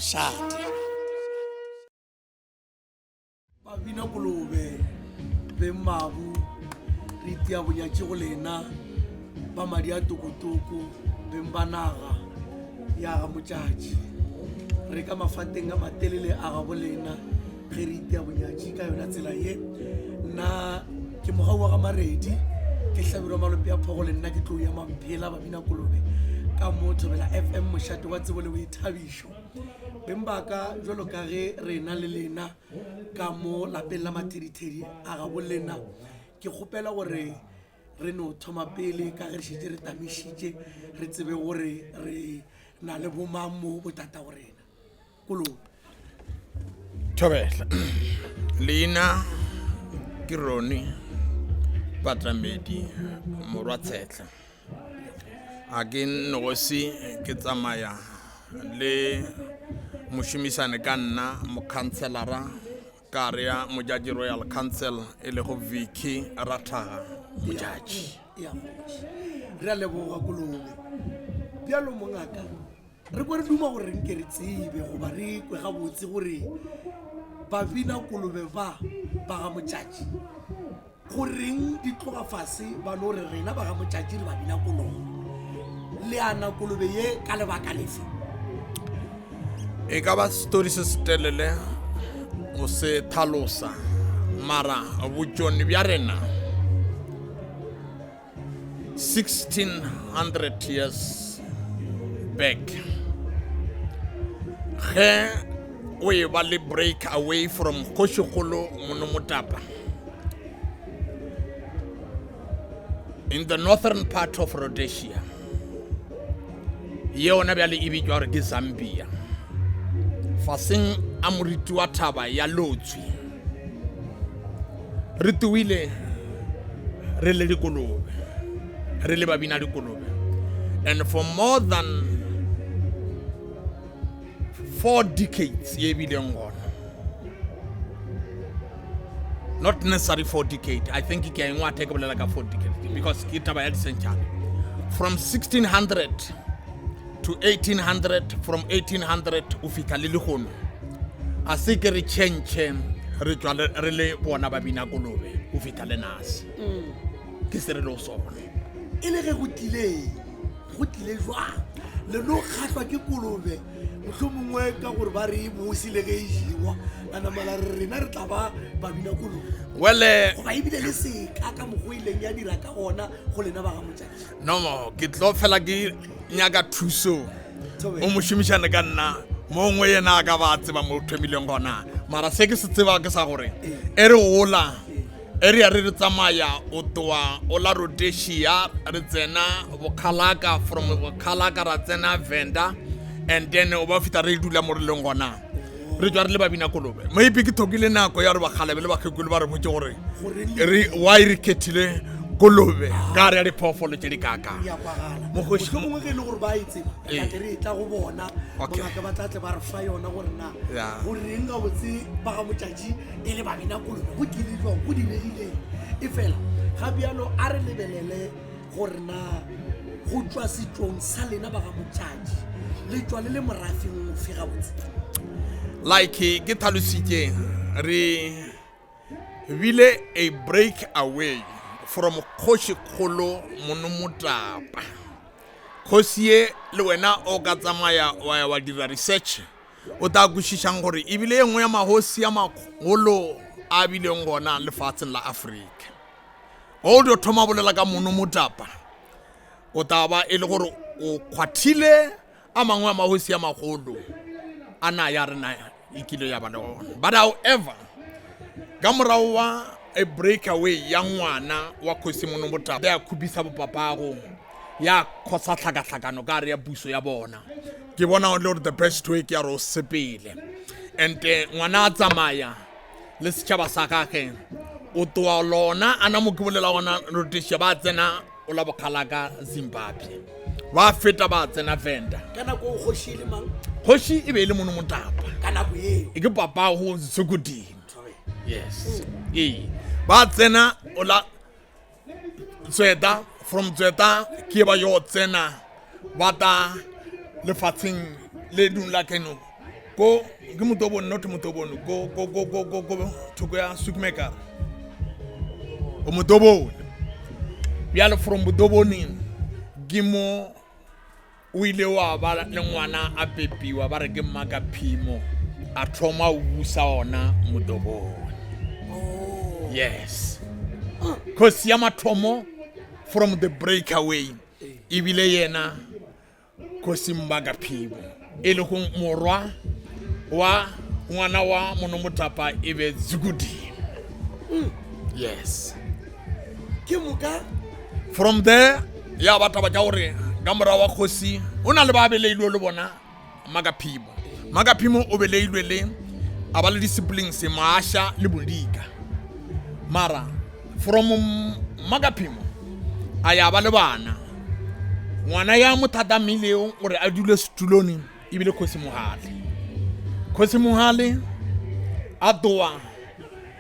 moshate babina kolobe be mabu re tia bonyatši go lena ba madi a tokotoko beng banaga ya ga motšatši re ka mafateng a matelele a ga bolena ge re itea bonyatši ka yona tsela ye nna ke mogau wa ga maredi ke hlabirwa malope a phogo le nna ke tlo ya mamphela babina kolobe ka mo Thobela FM mošate wa tsebo le boithabišo beng baka jwalo ka ge re na le lena ka mo lapeng la mathedithedi a ga bolena ke kgopela gore re no thoma pele ka ge re šetse re tamišitše re tsebe gore re na le bomang mo botata go rena kolobe Thobela leina ke Roni Patramedi morwa Tsetla a ke nogosi ke tsamaya le mošimisane ka nna mokhanselara ka re ya Mojaji Royal Council e le go Vicky Rathaga Mojaji ya re a leboga kolobe bjalo mongaka re kwa re duma gore nke re tsebe goba re kwe gabotse gore babina kolobe ba ga motšatši goreng di tloga fase ba no re rena ba ga motšatši re babina kolobe leana kolobe ye ka lebaka lefe e ka ba story se se telele o se thalosa mara botšoni bja rena 1600 years back ge o e ba le break away from Kgošikgolo Monomotapa in the northern part of Rhodesia ye ona bjale e bitšwa gore ke Zambia faseng a moriti wa thaba ya Lotswi re tuile re le dikolobe re le babina dikolobe and for more than 4 decades ye bileng gona not necessarily 4 decades I think ke engwa take bolela ka 4 decades because ke taba ya di-century from 1600 to 1800 from 1800 o fika le legono a se ke re change re tswa re le bona babina kolobe o fika le nase ke se re lo sona e le ge go tlile jwang le no kgatlwa ke kolobe mohlomongwe ka gore ba re bosi le ge e jiwa ana mala rena re tla ba babina kolobe wele goba ebile le seka ka mogoileng ya dira ka gona go lena ba ga motšatši no ke tlo fela ke nyaka thuso o mošomišane ka nna mongwe yena a ka ba tseba mo thomileng gona mara se ke se tseba ke sa gore e re gola e re ya re tsamaya o toa o la Rhodesia re tsena Bokhalaka from Bokhalaka ra tsena Venda and then o ba fita re dula mo re leng gona re tswa re le babina kolobe maybe ke thokile nako ya re ba khalebe le ba khekule ba re botse gore why re kethile kolobe ka re ya diphoofolo tse di kaka ya kwagala mohlomongwe ge e le gore ba e tseba ka re tla go bona bongaka ba tlatle ba re fa yona gore na goreng ga botse ba ga motšatši e le babina kolobe go tlile jwang go diregileng e fela ga bjalo a re lebelele gore na go tswa setsong sa lena ba ga motšatši le tswa le le morafeng o fe gabotse like ke thalositse re bile a break away from Kgošikgolo Monomotapa kgosi ye le wena o ka tsamaya wa dira research o ta kwešišang gore e bile engwe ya mahosi ya magolo a bileng gona lefatsheng la Afrika o dio thoma bolela ka Monomotapa o ta ba e le gore o khwathile a mangwe a mahosi ya magolo ana ya rena ikile ya ba le gona but however ka morago wa a breakaway ya ngwana wa Kgosi Monomotapa ya khubisa bopapago ya khosa tlhakatlhakano ka re ya puso ya bona ke bona le the best way ke ya ro sepele and ngwana a tsamaya le setšhaba sa gagwe o toa lona ana mo ke bolela gona Rhodesia ba tsena o la Bokhalaka Zimbabwe ba feta ba tsena Venda kana go kgoši le mang kgoši e be le Monomotapa kana go ye e ke papa go Sekudini yes ba tsena o la Zweta from Zweta ke ba yo tsena ba ta lefatsheng le dun la keno go ke motobone not motobone go thoko ya sukmekara o motobone bjale from motobone ke mo o ile wa ba le ngwana a pepiwa ba re ke Magaphimo a thoma o busa ona motobone. Yes, cause ya mathomo from the breakaway ibile yena kosi Magaphimo e le go morwa wa ngwana wa monomotapa ebe Zugudi. Yes, ke muka from there ya bataba ja gore ka mora wa khosi o na le ba beleilwe le bona Magaphimo o beleilwe le aba le disciplines Maasha le Bodika mara from Magaphimo aya ba le bana ngwana ya mothata mileo gore a dule setuloni ibile Khosi Mohale a doa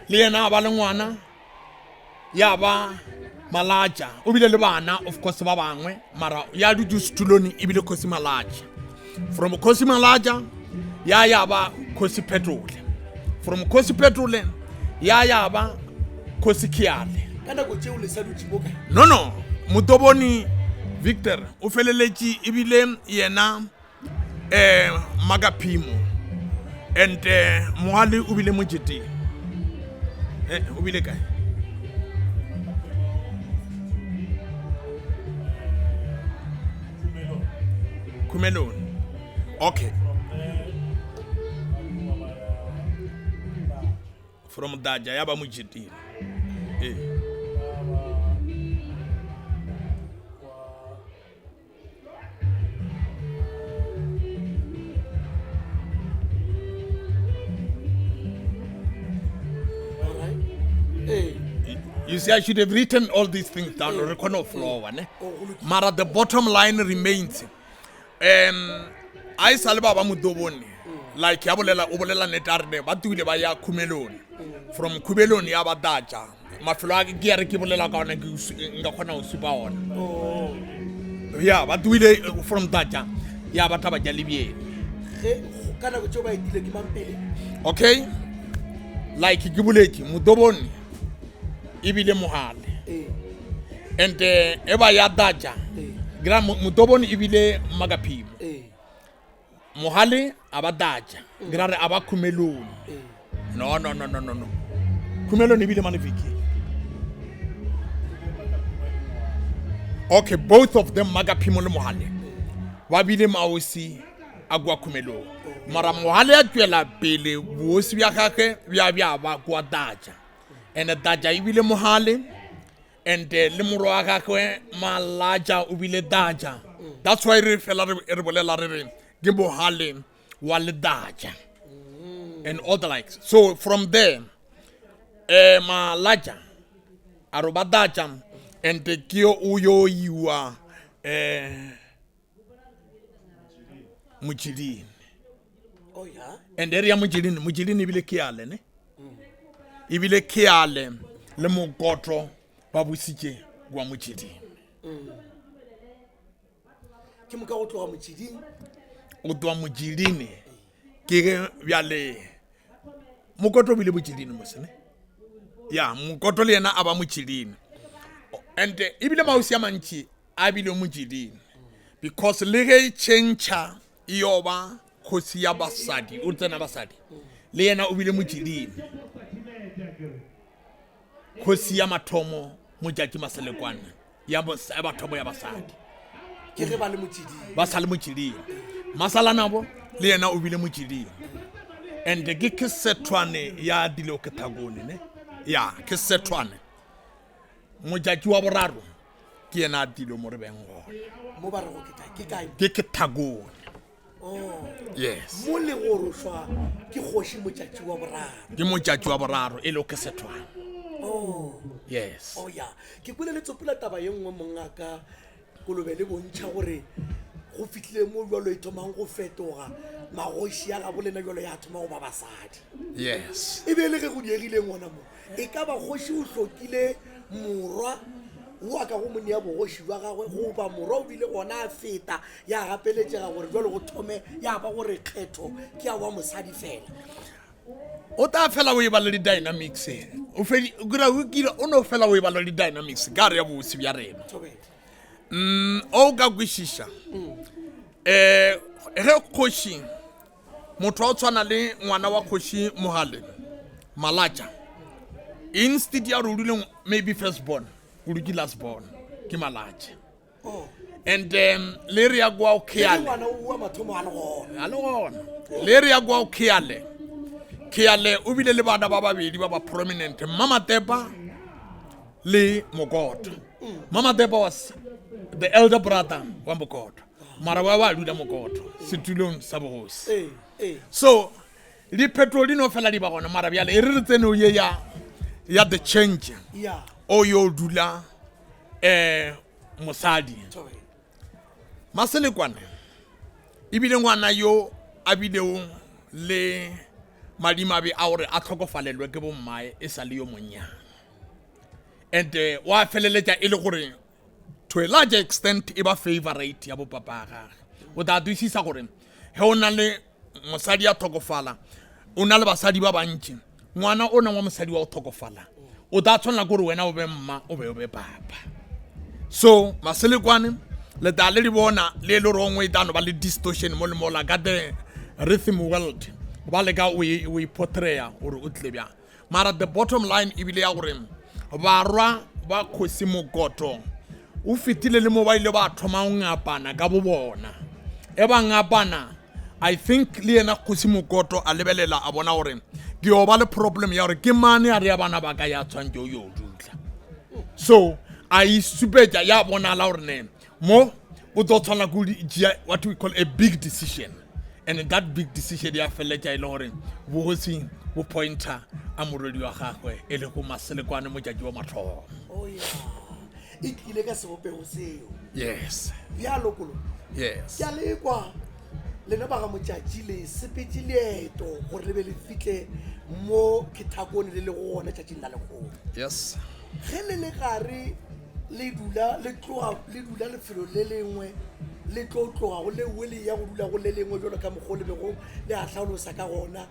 le yena ba le ngwana ya ba Malaja o bile le bana of course ba bangwe mara ya du setuloni ibile Khosi Malaja. From Khosi Malaja ya ba Khosi Petrole. From Khosi Petrole ya ba Khosi Kiale. kana go tšeo le sa dutse mo kae No motobone Victor o feleletše ebile yena Magaphimo and Mohale o bile mojete o bile kae Kumeloni. Okay, from Daja ya ba mojete You see, I should have written all these things down on the corner of floor, ne? Mara the bottom line remains. I salba ba motobone like ya bolela o bolela netarde ba tuile ba ya Kumeloni. From Kumeloni ya ba Daja. Mafelo a ke re ke bolela ka ona ke nga khona o supa ona. Yeah, ba tuile from Daja ya ba taba ja Libieni. kana go tšeo ba etile ke mampele Okay? Like ke boletse motobone ibile Mohale and eba ya Daja gra motobone ibile Magaphimo Mohale aba Daja gra re aba Kumeloni no Kumeloni ibile Maneviki. Okay, both of them Magaphimo le Mohale ba bile maosi agwa Kumeloni mara Mohale a tswela pele bosi bja gagwe bja ba kwa Daja and Daja ibile Mohale and le moro wa gagwe Malaja o bile Daja. That's why re fela re bolela re ke Mohale wa le Daja and all the likes. So from there Malaja aroba Daja and kio uyo iwa Mujidini. oh yeah And area Mujidini ibile Kiale ne ibile Kiale le Mogotro ba busitse gwa Mujidini. ke muka go tloga motšheding O twa Mujidini ke bjale Mogotro bile Mujidini mosene. Ya Mogotro le yena aba Mujidini. And ibile mausi ya mantši a bile Mujidini because le ge tšhentšha yoba Khosi ya basadi o tsena basadi le yena o bile Mujidini. Khosi ya mathomo Mojaki Maselekwana ya bathomo ya basadi ke ge ba le motšheding ba sa le Mujidini. Masala nabo le yena o bile Mujidini and ke sethwane ya dilo ke thagone ne ya ke sethwane Mojaki wa boraro ke yena dilo mo re beng go mo ba re go ke kae ke thagone. Yes, mo le go rošwa ke kgoši motšatši wa boraro ke Mojaki wa boraro e le ke sethwane. Yes, oh ya ke bolele tsopela taba ye nngwe mongaka Kolobe le bontšha gore go fitlhile mo jwalo e thomang go fetoga magoši ya ga bolena jwalo ya thoma go ba basadi yes, e be le ge go diegile ngwana mo e ka ba kgoši o hlokile morwa wa ka go mone ya bogoši ba gagwe goba morwa o bile gona a feta ya gapeletšega gore jalo go thome ya ba gore kgetho ke ya wa mosadi fela o ta fela o e bala le dynamics o no fela o e bala le dynamics ka re ya botse bja rena o ka kwešiša ge kgoši motho o tshwana le ngwana wa kgoši Mogale Malatša instead ya re dule maybe first born o di last born ke Malatša and le re ya kwa o Khiale ngwana o mathomo a le gona le re ya kwa o Khiale o bile le bana ba babedi ba prominent Mama Tepa le Mokoto Mama Tepa was the elder brother wa Mokoto mara wa dula Mokoto setulong sa bogosi so di petrol di no fela di ba gona mara bjale e re tsene o ye ya the change o yo dula mosadi Maselekwane ibile ngwana yo abileo le madimabe a gore a tlhokofalelwe ke bommae e sa le yo monnyane and wa feleletša e le gore to a large extent e ba favorite ya bopapa gage o ta twisisa gore ge o na le mosadi ya tlhokofala o na le basadi ba bantši ngwana o na wa mosadi wa go tlhokofala o ta tshwanela gore wena o be mma o be papa so Maselekwane le ta le di bona le le rongwe tano ba le distortion mo le mola ka the rhythm world ba le ka we portraya gore o tle bja mara the bottom line e bile ya gore barwa ba Kgosi Mokoto o fitile le mo ba ile ba thoma o ngapana ka bo bona e ba ngapana I think le ena Kgosi Mokoto a lebelela a bona gore ke o ba le problem ya gore ke mane a re ya bana ba ka ya tshwantse o yo dutla so I supetja ya bona la gore ne mo o tlo tshwana go what we call a big decision and that big decision ya feletja ile gore bogosi bo pointer a moredi wa gagwe e le go Maselekwane mo jaji wa mathomo e tlile ka sebopego seo yes bja lokolo yes ke a lekwa lena ba ga motšatši le sepetse leeto gore le be le fitlhe mo kethakone le gona tšatšing la lekgolo yes ge le gare le dula lefelo le lengwe le tlo tloga go lewe le ya go dula go le lengwe jalo ka mokgwa le bego le a tlhalosa ka gona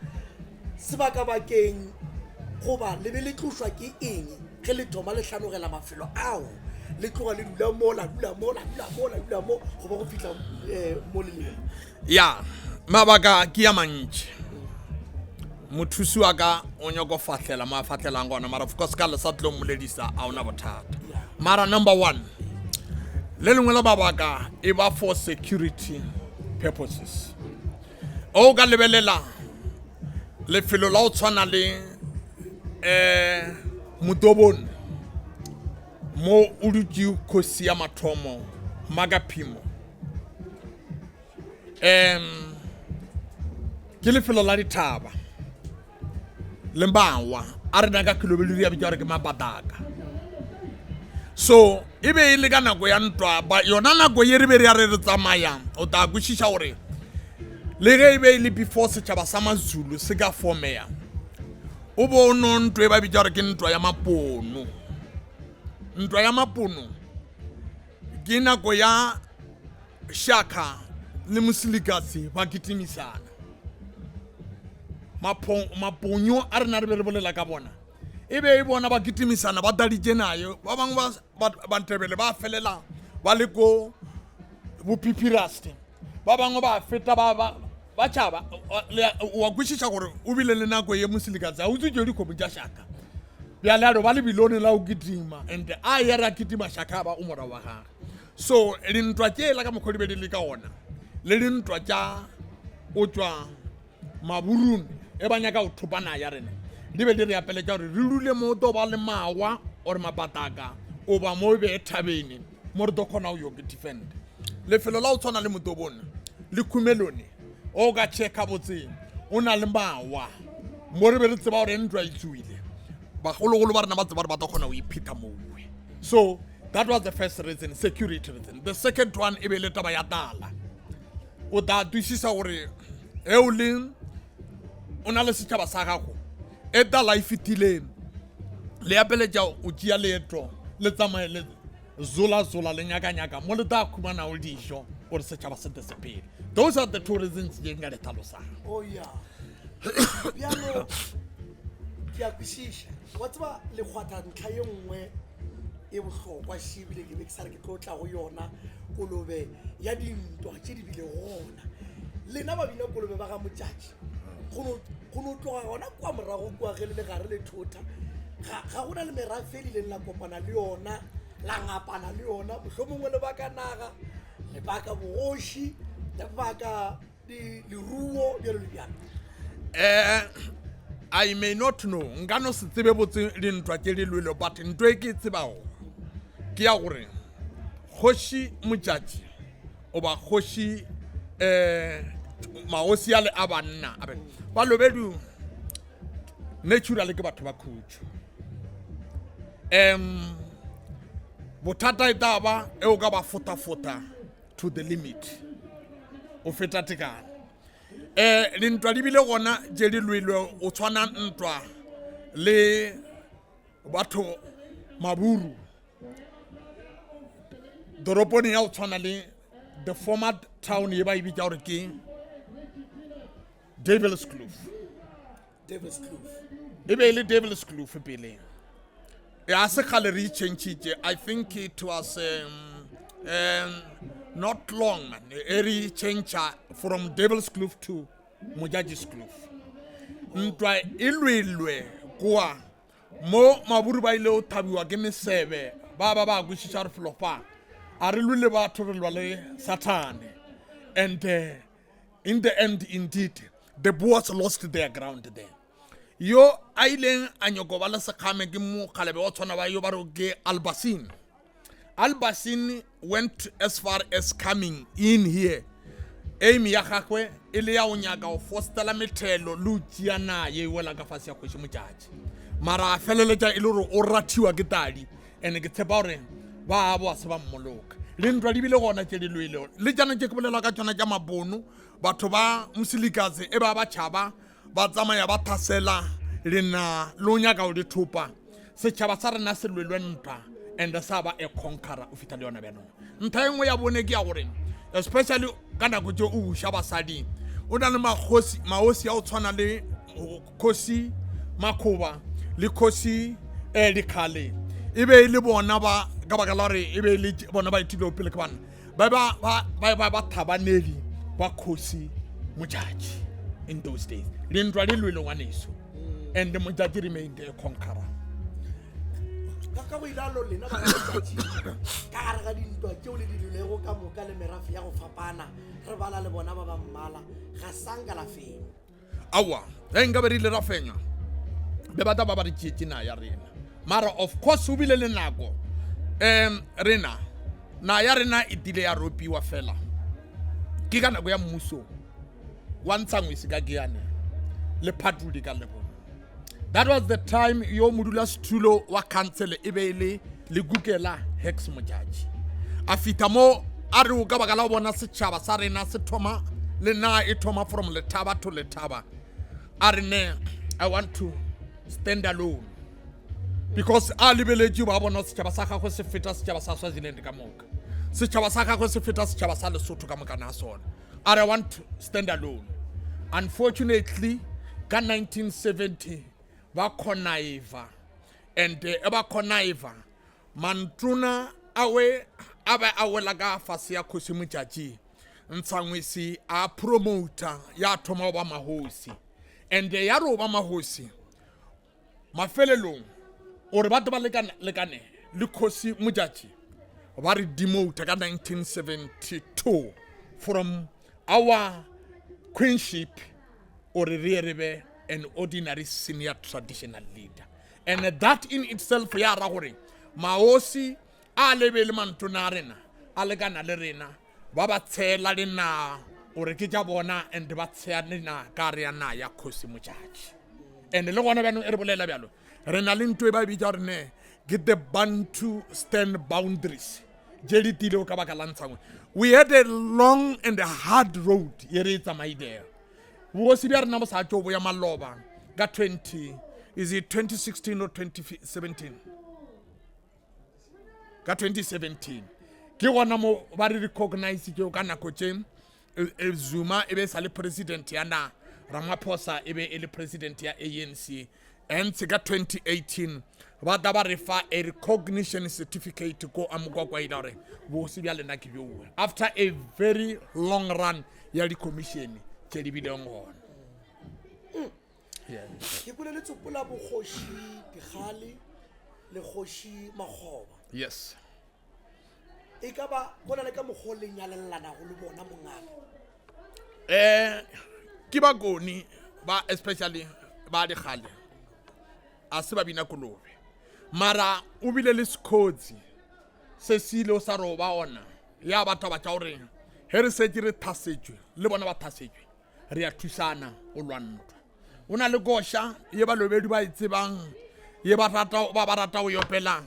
sebaka-bakeng goba le be le tloswa ke eng ge le thoma le hlanogela mafelo ao le tloga le dula mo go ba go fitlha mo le leng ya mabaka ke ya mantši mothusi wa ka o nyako fatlela ma fatlelang gona mara of course ka le sa tlo moledisa a ona bothata mara number 1 le lengwe la mabaka e ba for security purposes o ka lebelela lefelo la o tshwana le Motobone mo o dutse Kgosi ya mathomo Magaphimo ke lefelo la dithaba le mbawa a re naka kilobeledi ya bitša gore ke Mapataka so e be e le ka nako ya ntwa ba yona nako ye re be re ya re tsamaya o ta kwešiša gore le ge e be e le before setšhaba sa maZulu se ka formea o bo no ntwa e ba bitša gore ke ntwa ya Mapono ntwa ya Mapono ke nako ya Shaka le Mosilikasi ba kitimisana Maponyo a re na re be re bolela ka bona e be e bona ba kitimisana ba daditše nayo ba bangwe ba Ntebele ba felela ba le ko Bophipirasti ba bangwe ba feta ba tšhaba wa kwešiša gore o bile le nako ye Mosilikasi a utse tšeo dikgopo tša Shaka bjale ado ba le bilone la o kitima and a ya re a kitima Shaka ba o morago wa gage so dintwa tšela ka mokgwa di be di le ka ona le dintwa tša o tšwa Maburuni e ba nyaka go thopana ya rena di be di re apeletša gore re dule mo to ba le mawa or Mapataka o ba mo be thabene mo re do kgona o yo ke defend lefelo la o tshwana le Motobone le Khumelone o ka checka botseng o na le mawa mo re be re tseba gore ntwa e tswile bagologolo ba rena ba tseba gore ba tlo kgona o iphita mowe so that was the first reason security reason the second one e be le taba ya tala o ta twisisa gore e o le o na le setšhaba sa gago e tala e fetileng le apeletša o tšea leeto le tsamaye zola le nyaka mo le ta khumana o dijo o re setšhaba se disappear. Those are the two reasons ye nka le tlhalosang. Oh yeah. Bjalo ke a kwešiša wa tseba le kgwatha ntlha ye nngwe e bohlokwa šebile ke be ke sa re ke tlo tla go yona kolobe ya dintwa tše di bile gona lena babina kolobe ba ga motšatši go no tloga gona kwa morago kua ge le le gare le thota ga go na le merafe le leng la kopana le yona la ngapana le yona mohlomongwe le baka naga le baka bogoši le baka leruo bjalo le bjalo. I may not know nka no se tsebe botse dintwa tše di lwelo but ntwa e ke e tsebago ke ya gore kgoši motšatši o ba kgoši magosi ale a banna balobedu naturally ke batho ba khutšo bothata e taba e o ka ba fota to the limit o feta tekano dintwa di bile gona tše di lwelwe o tshwana ntwa le batho maburu doropone ya o tshwana le the former town ye ba e bitša gore ke Devil's Kloof e be e le Devil's Kloof pele ya se kgale re itšhentšhitše I think it was not long man re change from Devil's Kloof to Mojadji's Kloof ntwa e lwelwe kwa mo maburu ba ile o thabiwa ke mesebe ba kwešiša re flopa a re lwele batho re lwa le Satane and in the end indeed the Boers lost their ground there yo a ileng a nyako ba le sekgame ke mo kgalebe wa tshwana ba yo ba re ke Albasin went as far as coming in here. Aim ya gagwe e le ya o nyaka o fostela methelo le tšea naye wela ka fase ya kgoši motšatši mara a feleletša e le gore o rathiwa ke tadi and ke tshepa gore ba bo a se ba mmoloka le ntwa di bile gona tše di lwele le tšana tše ke bolela ka tšona tša mabono batho ba mosilikazi e ba tšhaba ba tsamaya ba thasela lena le o nyaka o di thopa setšhaba sa rena se lwelwe ntwa and sa ba e conqueror o fita le yona bjanong ntha engwe ya bone ke ya gore especially ka nako tše o uša basadi o na le magosi ya o tshwana le kgoši Makgoba le kgoši Dikhale e be e le bona ba ka baka la gore e be le bona ba itile pele ke bana ba thabanedi ba kgoši Mojadji in those days le ntwa di lwele ngwaneso and the Mojadji remained a conqueror ka go ilalo lena ba motšatši ka gare ga dintwa tšeo le di lwelego ka moka le merafe ya go fapana re bala le bona ba mmala ga sanka la fenya awa nka be re ile ra fenywa be bata ba ba re tšeetše na ya rena mara of course o bile le nako rena na ya rena e tile ya ropiwa fela ke ka nako ya mmuso wa ntshangwese ka keane le phatlhodi ka lebona. That was the time yo modulasetulo wa council e be le Gukela Hex Mojadji a fita mo a re o ka baka la bona setšhaba sa rena se thoma le na e thoma from Letaba to Letaba a re ne I want to stand alone because a lebeletše ba bona setšhaba sa gagwe se feta setšhaba sa Swaziland ka moka setšhaba sa gagwe se feta setšhaba sa Lesotho ka moka na sona a re I want to stand alone. Unfortunately ka 1970 ba connive and ba connive mantuna awe aba awela ka fase ya kgoši Mojadji Ntshangwese a promoter ya thoma ba mahosi and ya ro ba mahosi mafelelong ore batho ba lekane le kgoši Mojadji ba re demote ka 1972 from our queenship or re an ordinary senior traditional leader and that in itself ya ra gore maosi a lebele mantona rena a lekana le rena ba ba tshela le na ore ke tša bona and ba tshela na ka re na ya kgoši Mojadji and le gona bano e re bolela bjalo rena le ntwe ba bitša gore ne get the Bantu stand boundaries jedi tilo ka baka la Ntshangwe. We had a long and a hard road ye re tsamaile bogosi bja rena bo sa tšo bo ya maloba ka 20 is it 2016 or 2017 ka 2017 ke gona mo ba re recognize ke ka nako tse Zuma e be sa le president ya na Ramaphosa e be e le president ya ANC and ka 2018 ba da ba re fa a recognition certificate ko amukwa ida re bo se bya lena ke byo after a very long run ya di commission tse di bileng gona. Yeah. Ke bule le tsopola bogoshi digale le goshi magoba. Yes. E ka ba bona le ka mogoleng ya lelana go le bona mongaka. Ke ba goni ba especially ba digale a se ba bina kolobe mara o bile le skotsi se silo sa ro ba ona ya batho ba tsa gore he re se re thasetswe le bona ba thasetswe re a thusana o lwantwa una le gosha ye ba lobedi ba itsebang ye ba rata o yopela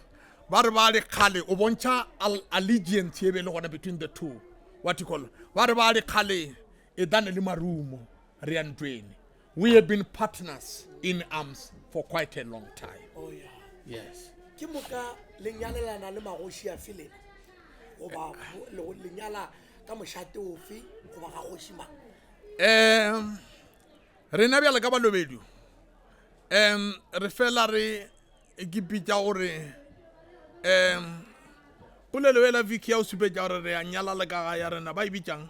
ba re ba le khale o bontsha allegiance ye be le gona between the two what you call ba re ba le khale e dane le marumo re antweni. We have been partners in arms for quite a long time. Oh yeah. Yes. Ke moka lenyalelana le magoshi a file go ba lenyala ka moshate ofe go ba ga goshi ma rena bjale ka balobedu re fela re ekipitša gore polelewela viki ya o supetša gore re a nyala le ka ga ya rena ba e bitšang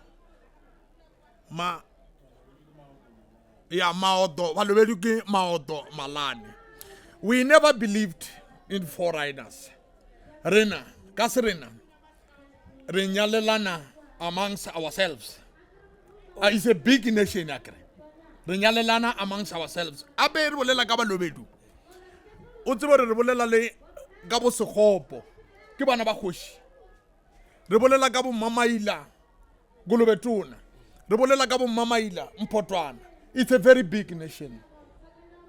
maoto balobedu ke maoto malane. We never believed in foreigners. Rena ka se rena re nyalelana amongst ourselves. It's a big nation akere. Re nyalelana amongst ourselves. Abe re bolela ka balobedu. O tsebe re bolela le ka bo segopo. Ke bana ba kgoshi. Re bolela ka bo mamaila golobetona. Re bolela ka bo mamaila mpotwana. It's a very big nation.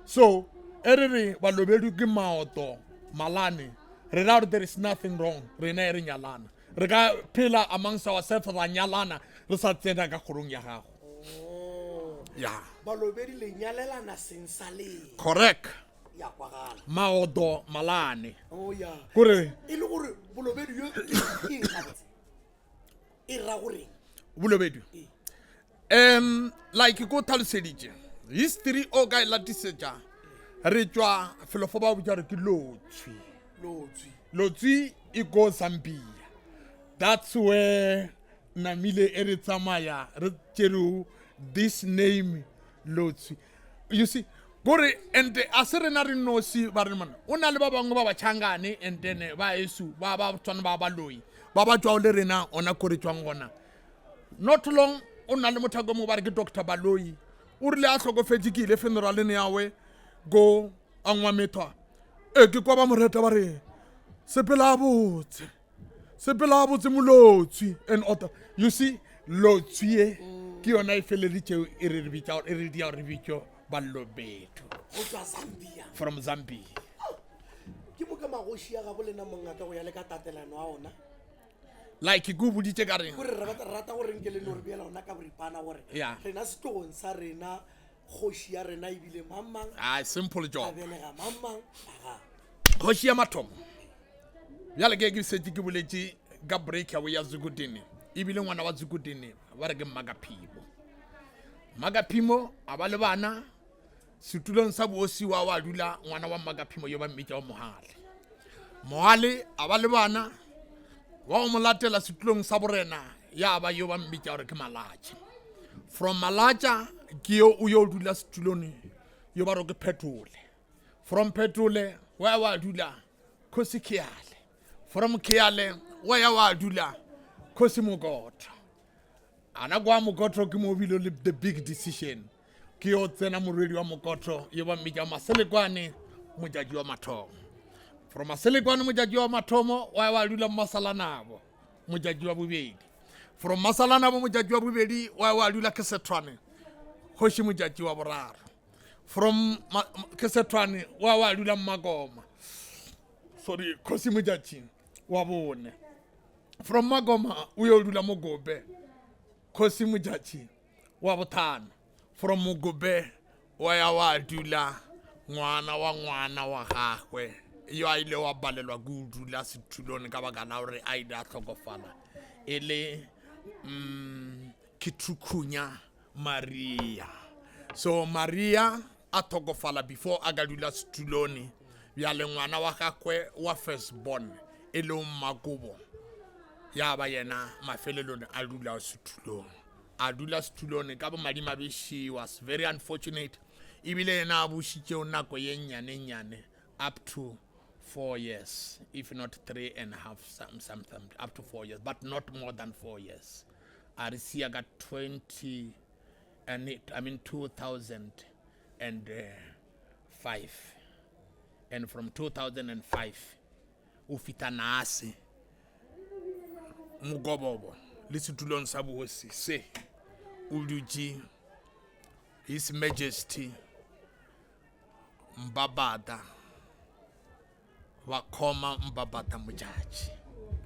So, every balobedu ke maoto malane. Re now there is nothing wrong. Re na re nyalana. Re ka phela amongst ourselves ra nyalana re sa tsena ka khorong ya gago. Yeah. Balobedi le nyalelana sensale. Correct. Ya kwagala. Maoto malane. Oh yeah. Kore. Ile gore bolobedi yo e gabotse. E ra gore. Bolobedi. Like go tlhaloseditše history o ka latisetša re tšwa filofo ba botša re ke lotswi e go Zambia. That's where namile e re tsamaya re tšereo this name lotswi. You see gore and a se rena re nosi ba re mana o na le ba bangwe ba batšhangane and then ba esu ba tswana ba baloi ba ba tšwa le rena ona kore tšwang gona not long o na le mothako mo ba re ke Dr. Baloi o rile a hlokofetse ke ile funeraleng yawe go angwa methwa ke kwa ba moreta ba re sepela botse molotswi and other. You see lotswi ke yona e feleditše e re dia re bitšo balobedu from Zambia. Ke mo ka magoshi ya ga bolena mongata go ya le ka tatelano a ona. Like go buditse ka reng gore re rata gore nke le no re bela ona ka boripana gore rena setogong sa rena goshi ya rena ibile mamang simple job belega mamang goshi ya mathomo bjale ke setse ke boletše ka breakaway ya Zukutini ibile ngwana wa Zukutini ba re ke Magaphimo a ba le bana setulong sa boosi wa dula ngwana wa Magaphimo yo ba mmitša wa Mohale a ba le bana wa o molatela setulong sa borena ya ba yo ba mmitša gore ke Malatša. From Malatša ke yo o yo dula setulong yo ba ro ke Phethole. From Phethole wa dula Khosi Khiale. From Khiale wa dula Khosi Mokotlo. Ana kwa Mokotlo ke mo bile le the big decision ke yo tsena morwedi wa Mokotlo yo ba mmitša Maselekwane mojaji wa mathomo. From Maselekwane mojaji wa mathomo wa dula Masalanabo mojaji wa bobedi. From Masalanabo mojaji wa bobedi wa dula Kesethwane Khoshi mojaji wa boraro. From Kesethwane wa dula Magoma Khosi mojaji wa bone. From Magoma o yo dula Mogobe Khosi mojaji wa bothano. From Mogobe wa dula ngwana wa gagwe yo a ile wa balelwa ke o dula setulong ka baka la gore a ile a tlhokofala e le Kitukhunya Maria. So Maria a tlhokofala before a ka dula setulong bjale ngwana wa gagwe wa firstborn e le Makobo ya ba yena mafelelong a dula setulong ka bo madimabe. She was very unfortunate ebile yena a bušitšeo nako ye nyane up to 4 years, if not 3.5, something up to 4 years, but not more than 4 years. I received 2005, and from 2005 ufita nase Mugobobo le setulong sa bogosi se o dutse His Majesty Mbabata Wakoma Mbabata Mojaji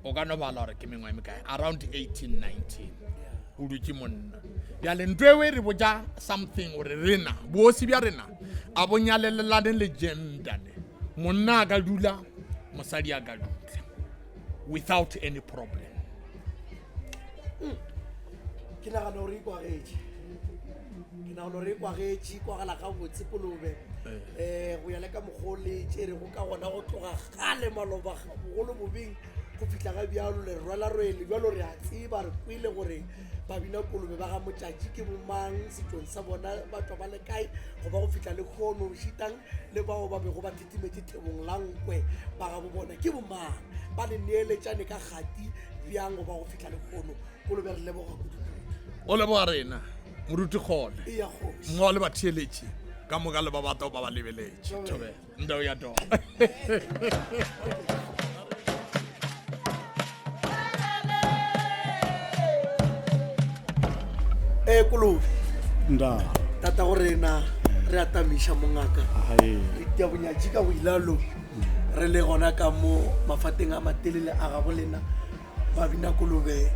o ka no bala gore ke mengwe e mekae around 1819 o dutse monna bjale ntwe re boja something gore rena bosi bja rena a bonyalelelane le gendane monna a ka dula mosadi a ka dula without any problem. Ke nagana gore e kwagetše kwa gala ga botse Kolobe go ya le ka mogole tšere go ka gona go tloga gale maloba bogolo bobeng go fitlha ga bjalo le rwala rwele bjalo re a tseba re kwile gore babina Kolobe ba ga Motšatši ke bomang setšong sa bona batho ba le kae go ba go fitlha le kgono šitang le bao ba bego ba thetimetše thebong la nkwe ba ga bo bona ke bomang ba le neeletšane ka kgati bjang go ba go fitlha le kgono Kolobe re leboga kudu O leboga rena moruti kgole e ya kgoši mmoa le batheeletše ka moka le ba batao ba ba lebeletše tobe ndao ya too Kolobe nda tata go rena re atamiša mongaka hae re tia bonyatši ka go ilalo re le gona ka mo mafateng a matelele a ga bolena babina Kolobe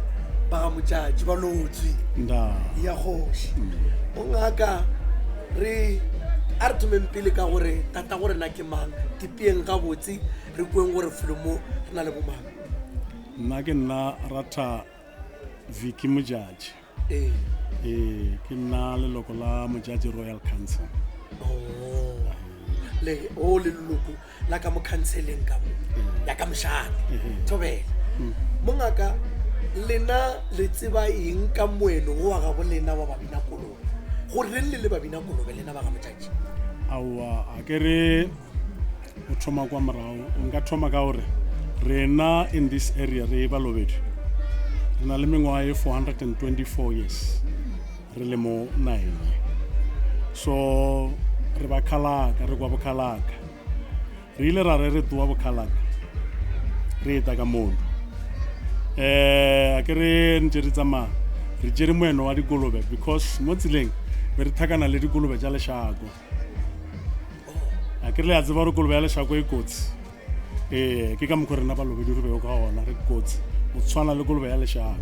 ba ga Motšatši ba lotswe nda ya kgoši mongaka re a re thomeng pele ka gore tata gore na ke mang tipieng ga botse re kweng gore Filomo re na le bomang nna ke nna rata Vicky Mojatši ee ke nna leloko la Mojatši Royal Council le leloko la ka mo counseleng ka mo ya ka mošate thobela mongaka lena le tseba eng ka moeno go wa ga bolena ba babina Kolobe gore le babina Kolobe lena ba ga Motšatši aowa a ke re o thoma kwa morago nka thoma ka gore rena in this area re Balobedu re na le mengwaga e 424 years re le mo nine so re ba Khalaka re kwa Bokhalaka re ile ra re toa Bokhalaka re eta ka mono a ke re ntse re tsamaya re tšere moeno wa dikolobe because mo tseleng be re thakana le dikolobe tša lešako a ke re le a tseba gore kolobe ya lešako e kotsi ke ka mokgwa rena Balobedu re bego ka gona re kotsi o tshwana le kolobe ya lešako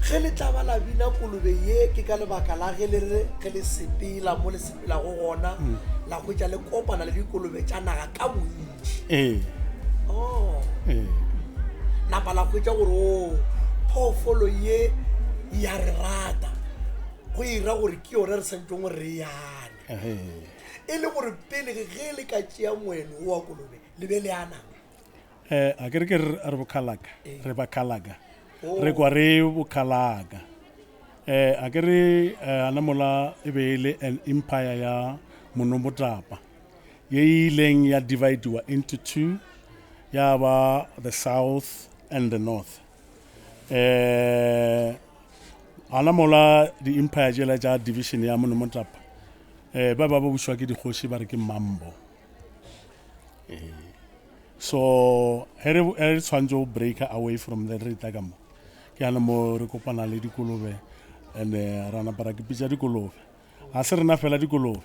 ge le tla ba la bina Kolobe ye ke ka lebaka la ge le sepela mo le sepela go gona la go tša le kopana le dikolobe tša naga ka bontši napa la kwetša gore o phoofolo ye ya re rata go ira gore ke yone re santšong gore re yane e le gore pele ge le ka tšea moeno wa Kolobe le be le anang a ke re re Bokhalaka re Bakhalaka re kwa re Bokhalaka a ke re ana mola e be le an empire ya Monomotapa ye ileng ya dividiwa into two ya ba the south and the north ana mola di empire jela ja division ya Monomotapa ba bušwa ke dikgoši ba re ke Mambo so here re tshwantse go break away from the re tla ka mo ke ana mo re kopana le dikolobe and rana para ke pitša dikolobe a se rena fela dikolobe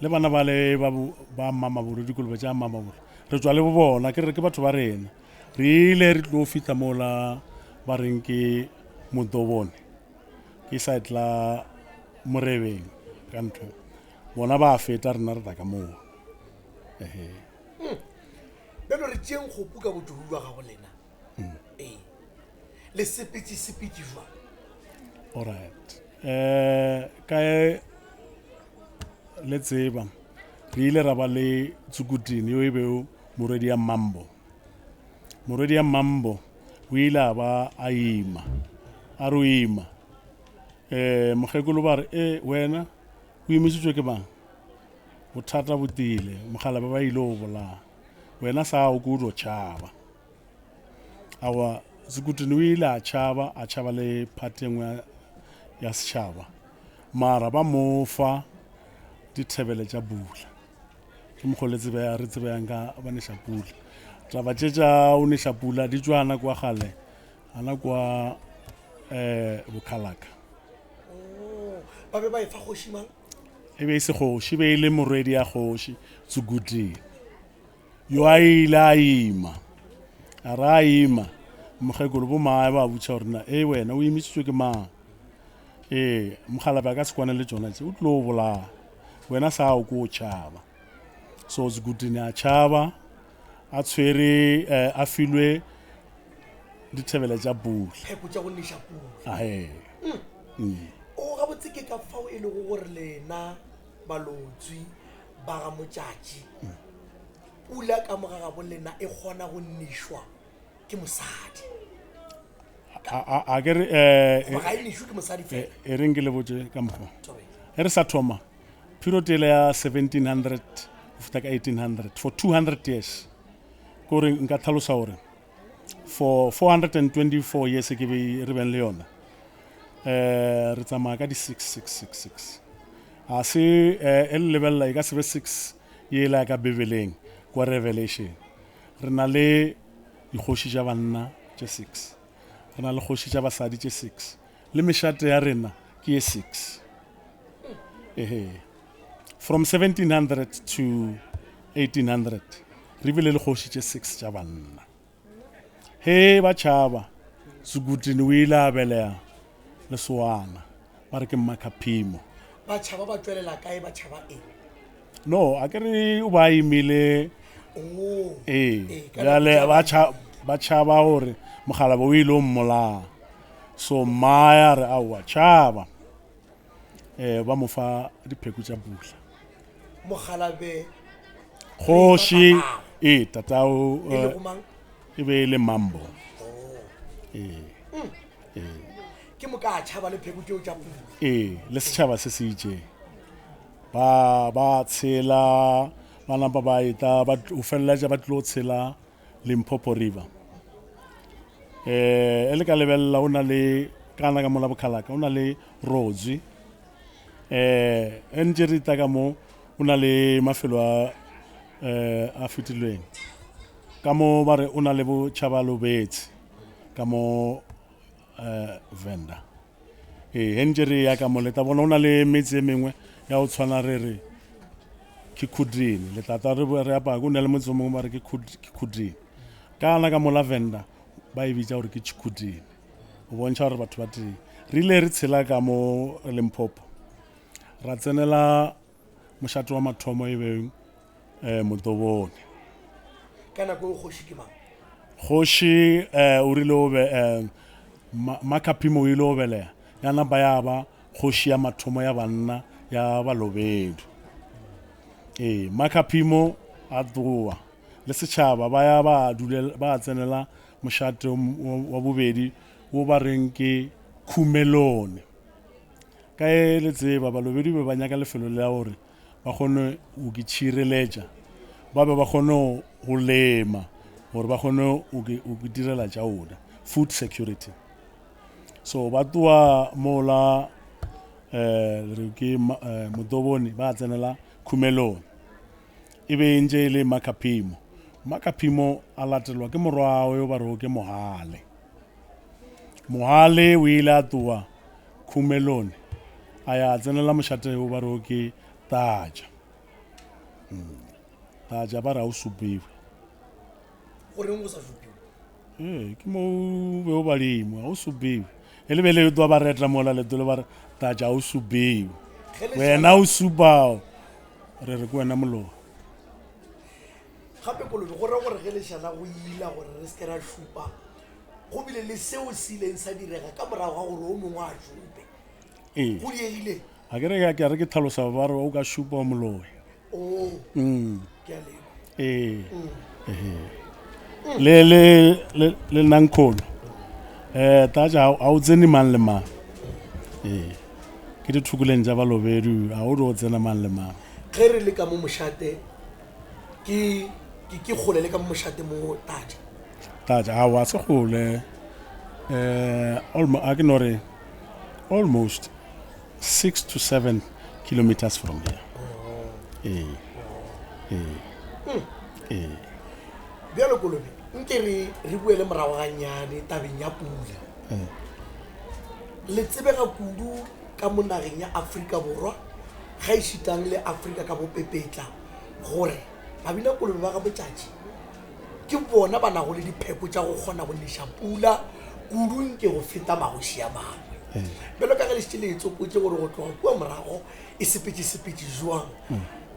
le bana ba le ba Mamabolo dikolobe tša Mamabolo re tswa le bo bona ke re ke batho ba rena re ile re tlo fitla mola ba reng ke Modobone ke site la Morebeng ka ntho bona ba feta rena re tla ka moo. bjalo re tšeng kgopo ka botodu ba gago lena ee le sepetši jwa Alright. Ka le tseba re ile ra ba le Tsukutini yo e beo morwedi ya Mambo. Morwedi ya Mambo o ile a ba a ima a re o ima mokgekolo ba re wena o imisitswe ke bang bothata bo tile mogalabe ba ile o bolaya wena sa o kudo tšhaba awa Tsukutini o ile a tšhaba le party engwe ya setšhaba mara ba mofa dithebele tša bula ke mokgoletse ba re tsebeyang ka ba neša pula taba tša o neša pula di tšwana kwa gale ana kwa Bukhalaka ba be ba e fa kgoši mang e be e se kgoši be e le morwedi ya kgoši Tsukutini yo a ile a ima a re a ima mokgekolo bo mae ba butša gorena wena o imisitswe ke mang mogalabe a ka se kwane le tšona tše o tlilo o bolaya wena sa o ko o tšhaba so Tsukutini a tšhaba a tshwere a filwe dithebele tša bula pheko tša go neša pula o ga botse ke ka fao e lego gore lena balotswi ba ga motšatši pula ka moga ga bo lena e kgona go nešwa ke mosadi a ke re ga e nešwe ke mosadi fela e reng ke le botse ka mokgwa e re sa thoma period ele ya 1700 go feta ka 1800 for 200 years kore nka tlhalosa gore for 424 years ke be re beng le yona re tsamaya ka di 6666 a se e le lebelela e ka sebe 6 ye la ka bebeleng kwa Revelation re na le dikgoši tša banna tše 6 re na le kgoši tša basadi tše 6 le mešate ya rena ke ye 6 from 1700 to 1800 re bile le kgoši tše 6 tša banna ba tšhaba Tsukutini o ile a belea leswana ba re ke Makaphimo ba tšhaba ba tšwelela kae ba tšhaba no a ke re o ba imile bjale ba tšhaba gore mogalabe o ile o mmolaya so maya re aowa tšhaba ba mo fa dipheko tša bula mogalabe kgoši tatao e lego mang e be e le Mambo ke mo ka tšhaba le pheko tšeo tša pula le setšhaba se se itše ba tshela ba napa ba eta o feleletša ba tlilo tshela Limpopo River e le ka lebelela o na le kana ka mola Bukhalaka o na le Rodzwi ntše re ita ka mo o na le mafelo a fetilweng ka mo ba re o na le botšhaba Lobetse ka mo Venda ntše re ya ka mo leta bona o na le metse e mengwe ya go tshwana re re ke Khudrini letata re apaya ko o na le motse o mongwe ba re ke Khudrini kana ka mola Venda ba e bitša gore ke Chikhudini o bontšha gore batho ba tee re ile re tshela ka mo Limpopo ra tsenela mošate wa mathomo e beng Motobone ka nako e kgoši ke mang kgoši o rile o be Makaphimo o ile o belea yana ba ya ba kgoši ya mathomo ya banna ya Balobedu Makaphimo a tloa le setšhaba ba ya ba tsenela mošate wa bobedi wo ba reng ke Khumelone ka e le tseba Balobedu be ba nyaka lefelo le ya gore ba kgone o ke tšhireletša ba be ba kgone go lema gore ba kgone o ke direla tša ona food security so ba tloa mola re ke Motobone ba tsenela Khumelone e be ntše le Makaphimo a latelwa ke morwago yo ba rego ke Mohale o ile a tloa Khumelone a ya tsenela mošate o ba rego ke Taja ba re a o supiwe goreng o sa supiwe ke mo be o badimo a o supiwe e le bele yo tloa ba retla mola leto le ba re Taja a o supiwe wena o supao re re ko wena moloi. gape kolobe go ra gore ge lešala go ila gore re se ke ra šupa go bile le seo se ileng sa direga ka morago ga gore o mongwe a šupe Ee, go diegile ga ke re ke re ke tlhalosa ba re o ka šupa o moloi. o ke a leba Ee, le nankhono taja ga o tsene mang le mang. Ee, ke dithukoleng tša balobedu ga o di o tsena mang le mang. ge re le ka mo mošate ke kgole le ka mo mošate mo taja Taja ga wa se gole a ke no re almost 6 to 7 kilometers from here. bjalo kolobe nke re buele morago ganyane tabeng ya pula le tsebega kudu ka mo nageng ya Afrika Borwa ga e šitang le Afrika ka bopepetla gore babina kolobe ba ga botšatši ke bona ba nago le dipheko tša go kgona go neša pula kudu nke go feta magoši a mangwe bjalo ka ge le šitše le etsopotse gore go tloga kua morago e sepetše jwang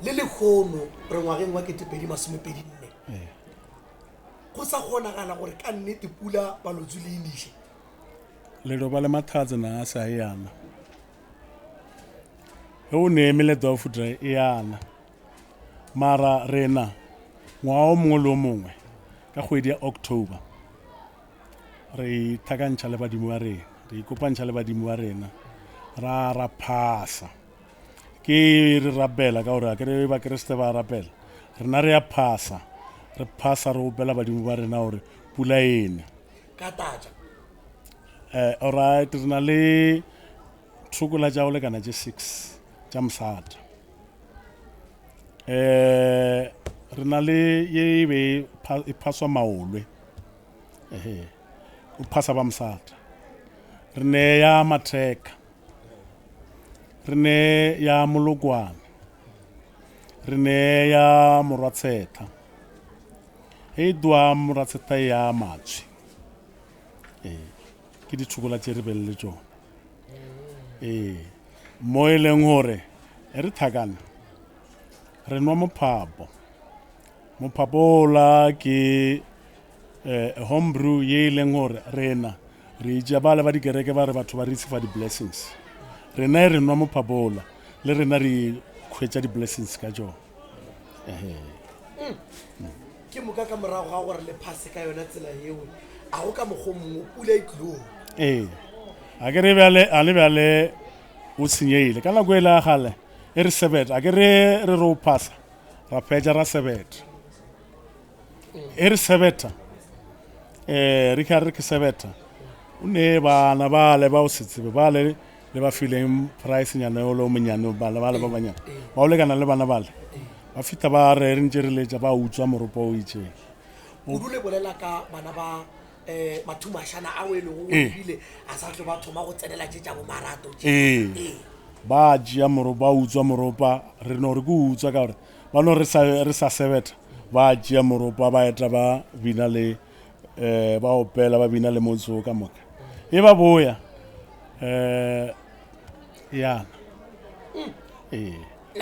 le lekgono re ngwageng wa 2024 go sa kgonagala gore ka nnete pula balotsu le iniše le ba le mathatse na a sa yana ge o ne emele dofuta e yana mara rena ngwaga o mongwe le o mongwe ka kgwedi ya October re thakantšha le badimo ba rena re ikopantšha le badimo ba rena ra phasa ke re rapela ka gore a kere ba kreste ba rapela rena re ya phasa re opela badimo ba rena gore pula ene. ka taja Alright, re na le thukola tša go lekana tše 6 tša mosata re na le ye e be e phaswa maolwe o phasa ba mosata re ne ya matheka re ne ya molokwane re ne ya morwatshetha e dwa morwatshetha ya matswi ke dithukola tše re belele tšona mo e leng gore e re thakana re nwa mophapo ola ke homebrew ye e leng gore rena re itša bale ba dikereke ba re batho ba re itshefa di-blessings rena e re nwa mophapo ola le rena re khwetša di-blessings ka tšona ke moka ka morago ga gore le phase ka yona tsela yeo a go ka mokgwa mongwe pula e tlong a ke re bjale o tshenyeile ka nako e le gale e re sebeta a ke re o phasa ra phetša ra sebeta e re sebeta re ka re ke sebeta o ne bana bale ba o se tsebe bale le ba fileng price nyane o lo monyane bale ba banyane ba o lekana le bana bale ba fita ba re ntše re letša ba utswa moropo o itšeng kudu le bolela ka bana ba mathumašana a o e lego goebile a sa tlo ba thoma go tsenela tše tša bomarato ba tšea ba utswa moropa re no re ke utswa ka gore ba no re sa sebeta ba tšea moropa ba eta ba bina le ba opela ba bina le motso ka moka e ba boya yana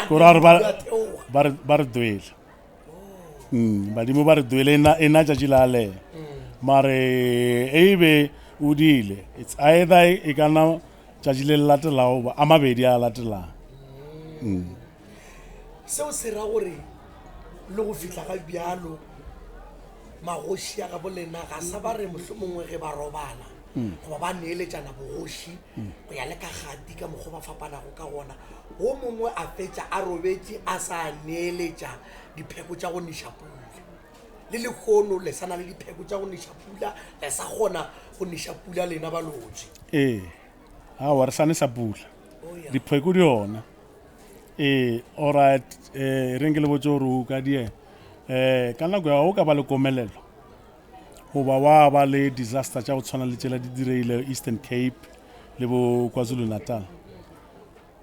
kora ba re duele badimo ba re duele e na tšatši la le mare e be o dile it's either e kana tšatši le latelago ba a mabedi a latelang seo se ra gore le go fihla ga bjalo magoši a ga bolena ga sa ba re mohlomongwe ge ba robala goba ba neeletšana bogoši go ya le ka gati ka mokgwa ba fapanago ka gona go mongwe a fetša a robetše a sa neeletša dipheko tša go neša pula le lekgono le sana le dipheko tša go neša pula le sa kgona go neša pula lena balotse awa re sane sa pula dipheko di ona alright re nke le botse gore o ka die ka nako ya o ka ba le komelelo goba wa ba le disaster tša go tshwana le tšela di direile Eastern Cape le bo KwaZulu Natal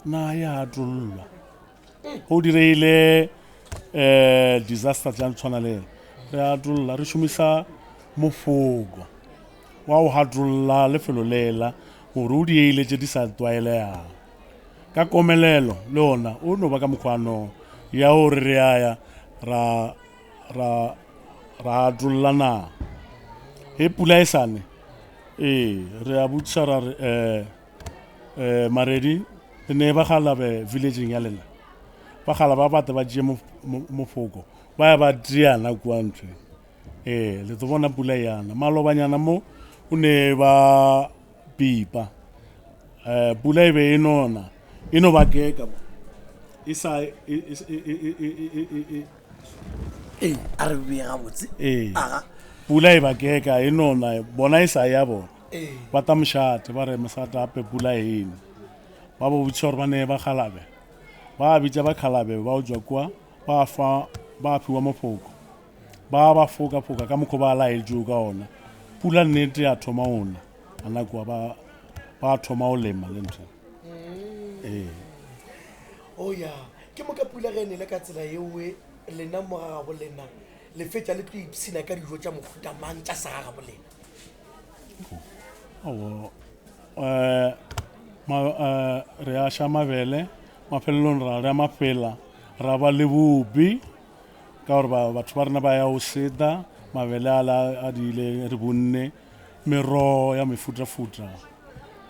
na ya tlollwa go direile disaster tša tshwana le re a tlolla re šomisa mofoko wa go hatlolla lefelo lela gore o dieile tše di sa tlwaelegang ka komelelo le ona o no ba ka mokgwano ya gore re aya ra dolola naga ge pula e sane re a botšiša ra re Maredi le ne ba Galabe villageng ya lena ba gala ba bate ba tšee mofoko ba ya ba diana kua ntho le tlo bona pula yana malobanyana mo o ne ba pipa pula e be e nona e no ba keka isa a re bega botse aga pula e ba keka e nona bona isa ya bona ba ta mošate ba re mosata ape pula ene ba bo botša gore ba ne ba Galabe ba bitša ba Galabe ba o tswa kwa ba fiwa mofoko ba foka ka mokgwa ba laetšo ka ona pula nnete ya thoma ona a nakwa ba thoma o lema le ntho oya ke mo ka pula ge ne le ka tsela yeoe lena mogaga bolena le fetša le tlo ipsina ka dijo tša mohuta mang tša segaga bolena re a ša mabele mafelelong ra re mafela ra ba le bobi ka gore batho ba rena ba ya o seta mabele ala a diile re bonne meroho ya mefutafuta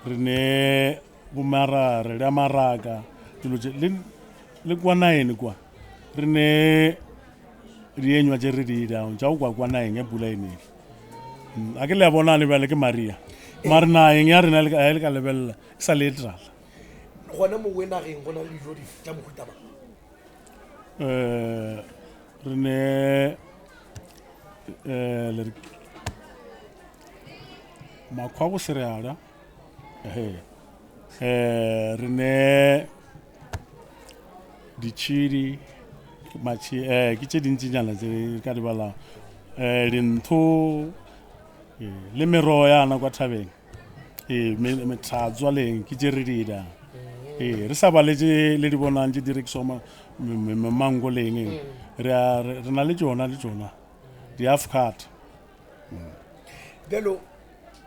re ne bomara re le maraka le kwa naene kwa re ne dienywa tše re di down tša go kwa naeng ya pula ene a ke le ya bona le bjale ke Maria mare naeng ya rena le ka lebelela e sa le e trala gona mo wenageng go na le dijo tša mohuta mang re ne makgwa go sereala re ne ditšhidi ke tše dintsinyana tse ka di balang dintho le meroho yana kwa thabeng methatswa leng ke tše re di da re sa baletse le di bonang tše direkiswa mango leng re na le tšona di-avocado bjalo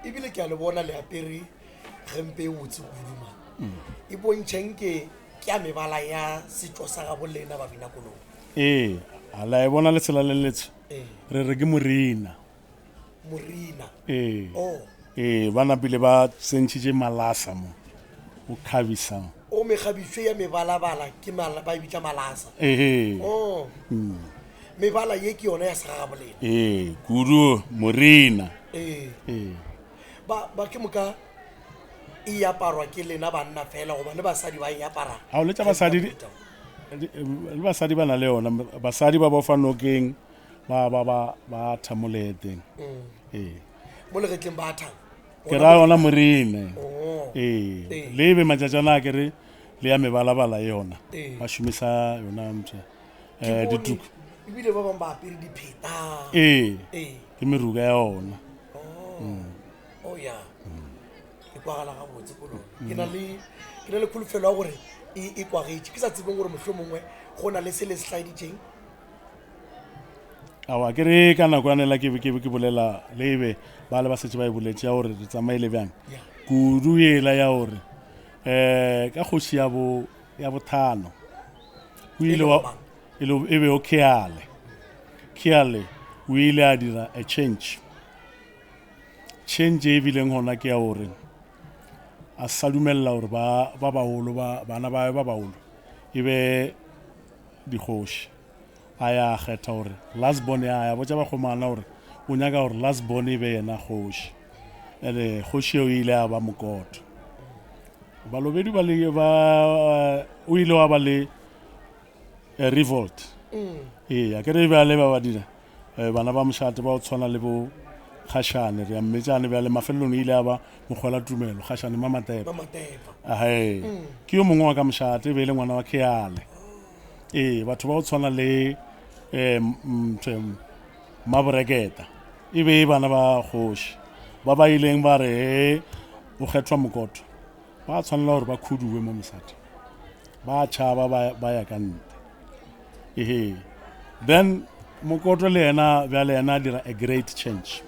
ebile ke a le bona le apere gempe e botse kuduma e bontšheng ke a mebala ya setšo sa ga bolena ba Binakolong a la e bona le tsela le letsho re re ke morina ba napile ba sentšhitše malasa mo o khabisang o mekgabišo ya mebalabala ke ba bitša malasa mebala ye ke yona ya segaga bolena kudu morina ba ke moka e aparwa ke lena banna fela goba le basadi ba e apara a o letša basadi ba na le yona basadi ba bofa nokeng ba thamoleteng mo legetleng ba thang ke ra yona morine le be matšatšana ke re le ya mebalabala yona ba šomisa yona mtse dituku ebile ba bangwe ba apere dipheta ke meruka ya yona oya e kwagala ga botse kolone ke na le kholofelo ya gore e kwagetše ke sa tsebeng gore mohlho mongwe go na le se le se hlaeditšeng awa ke re ka nako yanela ke bolela lebe ba le ba setse ba e boletše ya gore re tsamaile bjang kudu yela ya gore ka kgoši ya bothano e be o Keale o ile a dira a change e bileng gona ke ya gore a sa dumella gore ba bagolo bana ba bagolo e be dikgoši a ya kgetha gore lasbon ya botša bakgomana gore o nyaka gore lasbon e be yena kgoši ande kgoši eo ile a ba mokoto balobedi o ile wa ba le revolt a ke re bjale ba dira bana ba mošate ba o tshwana le bo Kgashane re mmetšane bjale mafelelong ile a ba mokgwela tumelo Kgashane Mamatepa ke yo mongwe wa ka mošate e be e le ngwana wa Keale batho ba o tshwana le Maboreketa e be bana ba kgoši ba ileng ba re o kgethwa mokoto ba tshwanela gore ba khuduwe mo mosate ba tšhaba ba ya ka nte then mokoto le yena bjale yena dira a great change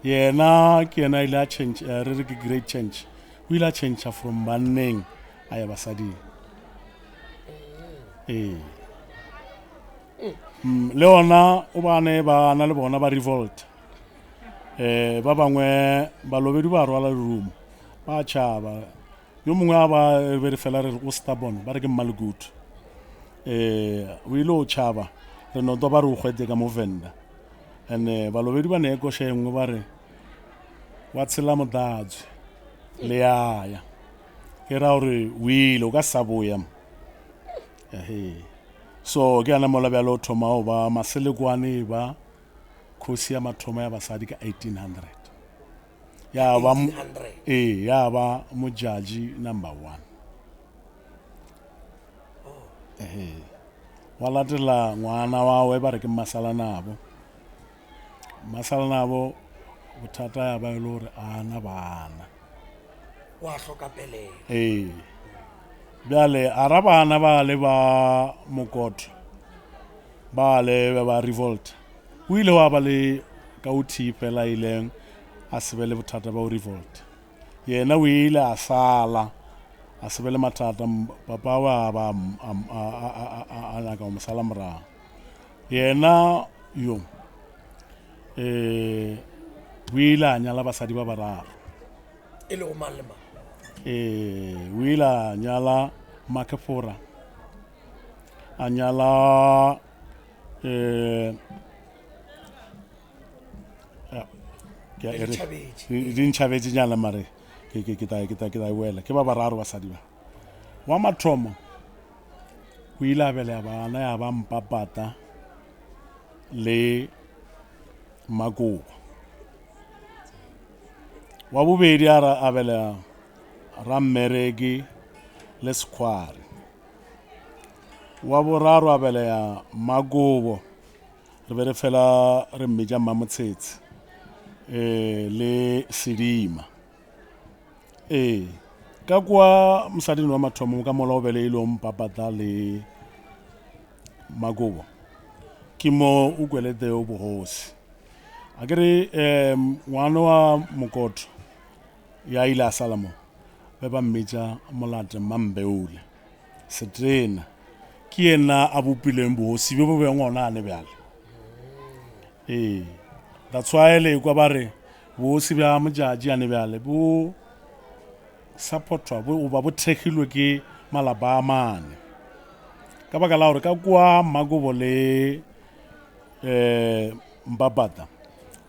yena ke yena ile a change re re ke great change o ile a change from banneng a ya basading le ona o bane ba na le bona ba revolt ba bangwe balobedi ba rwala room ba tšhaba yo mongwe a ba be re fela re o stubborn ba re ke mmalekutu o ile o tšhaba re noto ba re o kgwete ka movenda and balobedi ba ne koša engwe ba re wa tshela modatswe le yaya ke ra gore o ile o ka saboya so ke ana mola bjalo o thoma o ba maselekwane ba khosi ya mathomo ya basadi ka 1800 ya ba ya ba mojaji number 1 wa latela ngwana wawe ba re ke Masalanabo bothata ya ba e le gore ana bana wa hloka pelego bjale a ra bana ba le ba Mokoto ba le ba revolt o ile wa ba le ka o thipela ileng a sebele bothata ba o revolt yena o ile a sala a sebele mathata papa wa ba a naka o mosala morago yena yo o ile a nyala basadi ba bararo e le go mang le mang o ile a nyala Makefora a nyala di ntšhabetse nyala mare ke ta wela ke ba bararo basadi ba wa mathomo o ile a belea bana ya ba Mpapata le Makoba wa bobedi a belea Rammereki le Sekhwari wa boraro a belea Makobo re be re fela re mmetša Mmamotshetse le Sedima ka kwa mosading wa mathomo ka mola o bele ile o Mpapata le Makobo ke mo o kwelete o bogosi a kere ngwana wa Mokoto ya ile a sala mo be ba mmetša Molate Mambeole Setrena ke yena a bopileng bogosi be bo beng ona a ne bjale that's why le kwa ba re bogosi bja mojaji a ne bjale bo supportwa bo ba bo thekgilwe ke malapa a mane ka baka la gore ka kwa Makobo le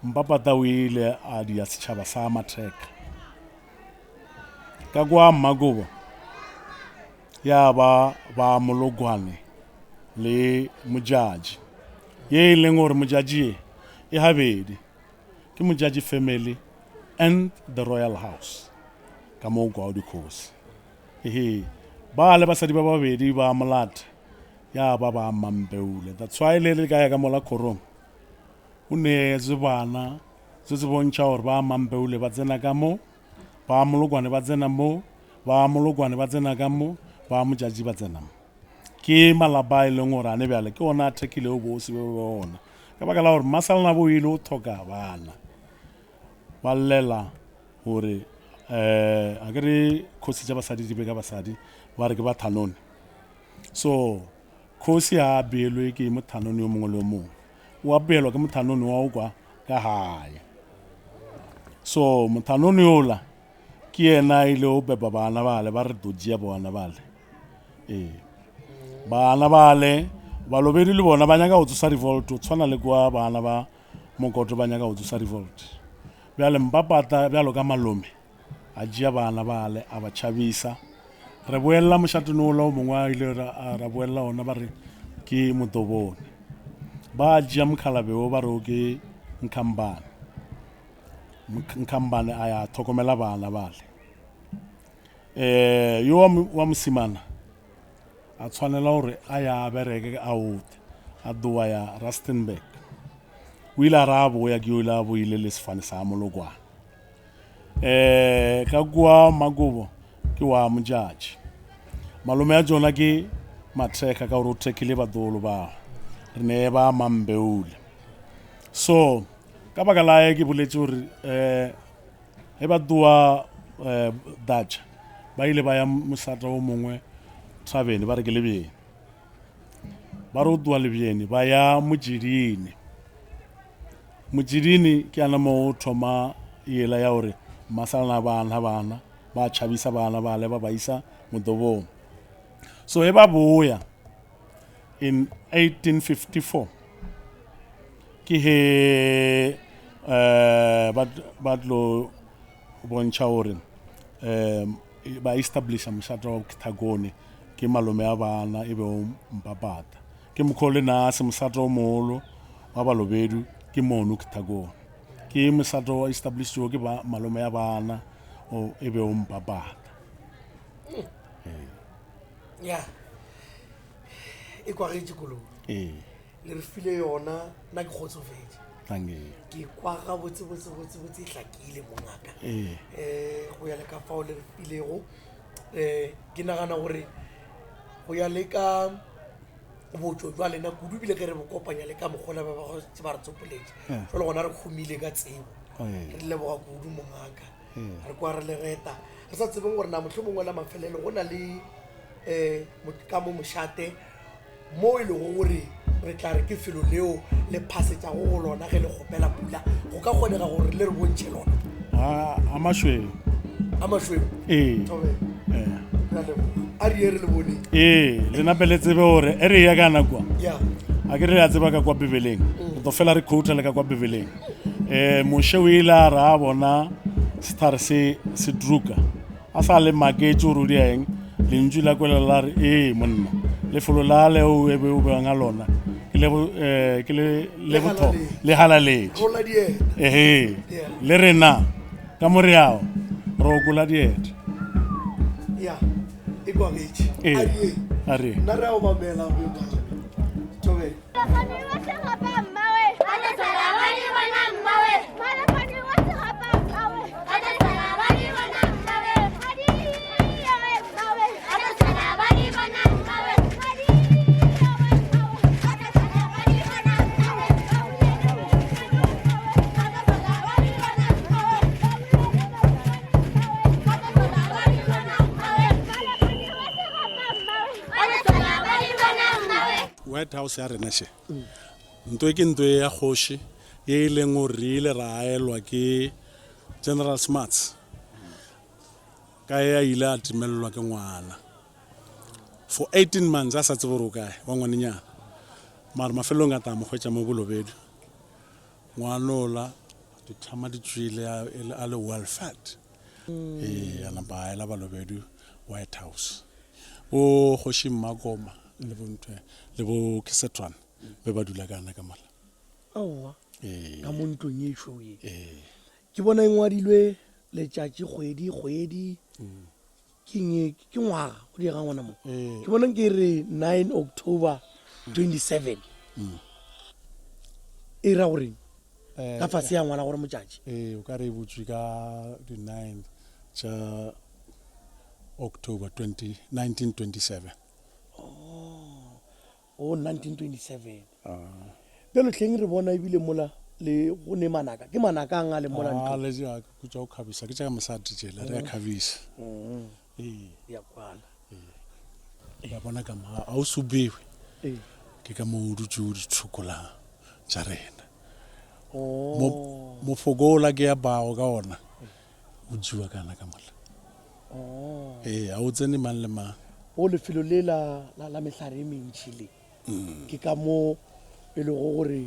Mpapata o ile a dia setšhaba sa Matheka ka kwa Makobo ya ba Molokwane le Mojaji ye e leng gore Mojaji e habedi ke Mojaji family and the royal house ka mo kwa o dikhosi ba le basadi ba babedi ba Molate ya ba Mambeole that's why le ka ya ka mola khorong o ne ze bana se bontšha gore ba Mambeole ba tsena ka mo ba Molokwane ba tsena mo ba Molokwane ba tsena ka mo ba Mojaji ba tsena mo ke malapa e leng gore a ne bjale ke ona a thekile o bosi be bona ka baka la gore Masalanabo o ile o thoka bana ba llela gore a kere khosi tša basadi di be ka basadi ba re ke ba Thanoni so khosi a beelwe ke Mothanoni yo mongwe le yo mongwe o apeelwa ke Mothanoni wa o kwa ka gae so Mothanoni ola ke yena ile o pepa bana bale ba re Dojia bona bale bana bale balobedi le bona ba nyaka go tsosa revolt o tshwana le kwa bana ba Mokoto ba nyaka go tsosa revolt bjale Mpapata bjalo ka malome a jia bana bale a ba tšhabisa re boela mošatong ola o mongwe a ile ra boela ona ba re ke Motobone ba jia Mokhalabeo ba re o ke Nkambane a ya thokomela bana bale yo wa mosimana a tshwanela gore a ya bereke a doa ya Rustenburg o ile a ra boya ke o ile a boile le sefane sa Molokwane ka kwa Makobo ke wa Mojaji malome ya tsona ke Matheka ka gore o thekile badolo ba re ne ba Mambeole so ka baka la ke boletse gore e ba doa Dutch ba ile ba ya mosata o mongwe Thabeni ba re ke lebeng ba re o tloa Lebjeni ba ya Motšidini. Motšidini ke ana mo o thoma yela ya gore masalana bana ba tšhabisa bana ba leba ba isa Motobong. So e ba boya in 1854 ke he ba tlo bontšha gore ba establisha mošate wa Kitagone ke malome ya bana e be o mpapata ke mokgole na se mošate o mogolo wa Balobedu ke mono Kitagone ke mošate wa establishwa ke ba malome ya bana o e be o mpapata. ya e kwa ge Koloi le re file yona nna ke kgotsofetse ke kwa ga botse e hlakile mongaka go ya le ka fao le re filego ke nagana gore go ya le ka botso jwa lena kudu bile ke re bo kopanya le ka mogola ba go ba re tsopoletse jalo gona re khumile ka tsebo re leboga kudu mongaka re kwa re le reta re sa tsebeng gore na motlho mongwe la mafelelo go na le ka mo mošate mo e le gore re tla re ke felo leo le phasetša go lona ge le kgopela pula go ka kgonega gore le re bontšhe lona a mašweu tobe a re re le bone le nape le tsebe gore e re ya ka nakwa ya a ke re ya tseba ka kwa Bebeleng re to fela re quota le ka kwa Bebeleng moše o ile a ra bona star se druka a sa le maketse o rudi eng lentšu la kwela la re monna lefolo la leo e be o beang a lona ke le botho le halaletše rola die le rena ka moreao ro gola dieta ya e kwa getše a re nna re a o mamela tobe White House ya rena she ntwe ke ntwe ya kgoši ye e leng gore re ile ra aelwa ke General Smuts ka ya ile a timelelwa ke ngwana for 18 months a sa tsebe gore o kae wa ngwanenyana mare mafelong a ta mo hwetša mo Bolobedu ngwana ola dithama di tswile a le well fed a napa a ela Balobedu White House o kgoši Mmakoma le bo Kisetwana be ba dula kana ka mala aowa ka mo ntlong ye šo ye ke bona e ngwadilwe letšatši kgwedi ke ngwaga go diega ngwana mo ke bona ke re 9 October 27 e ra goreng ka fase ya ngwana gore motšatši o ka re e botswe ka di 9 tša October 1927 1927 bjalo hleng re bona ebile mola le go ne manaka ke manaka a le mola ntho le ja ke tša o khabisa ke tša mosadi tšela re ya khabisa ya kwana ba bona ka ma a o subewe ke ka mo dutse o ditshokola tša rena mofokola ke ya bao ka ona o jiwa kana ka mola a o tsene mang le mang o lefelo le la mehlare e mentši le ke ka mo e le go gore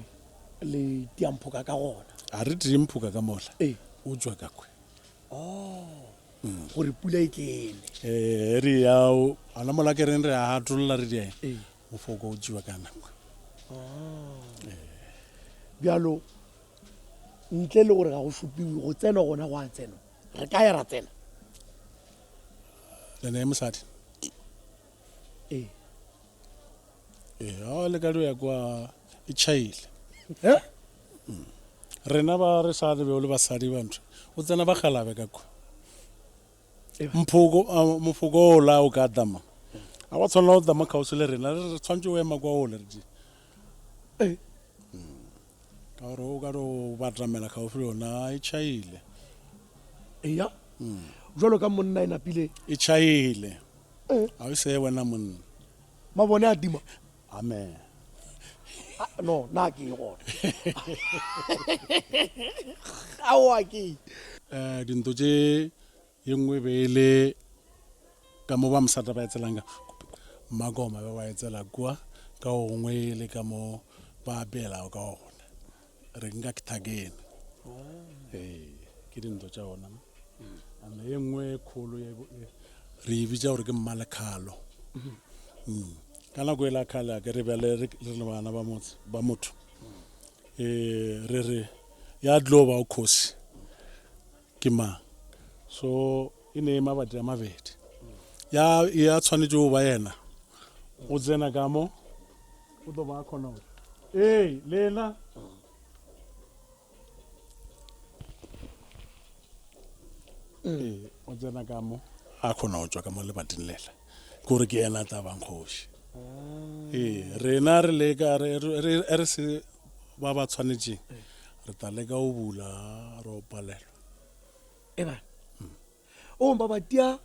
le tiamphoka ka gona a re tiamphoka ka mola o tswa ka kwe gore pula e tlene re yao ana mola ke reng re a hatolla re di mofoko o tswa ka nakwe bjalo ntle le gore ga go šupiwe go tsena gona go a tsena re ka ya ra tsena lena e mosadi a le ka ya kwa e chaile rena ba re sa le le basadi bantho o tsena ba galabe ka kwa mofoko o la o ka dama a wa tshwana o dama kgauswe le rena re tshwantse o ema kwa o le re ka gore o ka re o batamela kgauswe le yona e chaile eya jalo ka monna e napile e chaile a o se wena monna mabone a tima amen no na ke gona aowa ke dinto tse ye nngwe be e le ka mo ba mosata ba etselang makoma ba ba etsela kwa ka gongwe le ka mo ba beela ka gona re nka kithakene ke dinto tša gona and ye nngwe kgolo re e bitša gore ke mmalekgalo ka nako e la kgale a ke re bjale re le bana ba motho re re ya tlo ba o kgosi ke mang so e ne mabadi a mabedi ya tshwanetse go ba yena o tsena ka mo o tlo ba kgona gore lena o tsena ka mo a kgona go tswa ka mo lebating lela ke gore ke yena tla bang kgoši rena re leka re se ba ba tshwanetseng re tla leka go bula re o palelwa bana o ba batia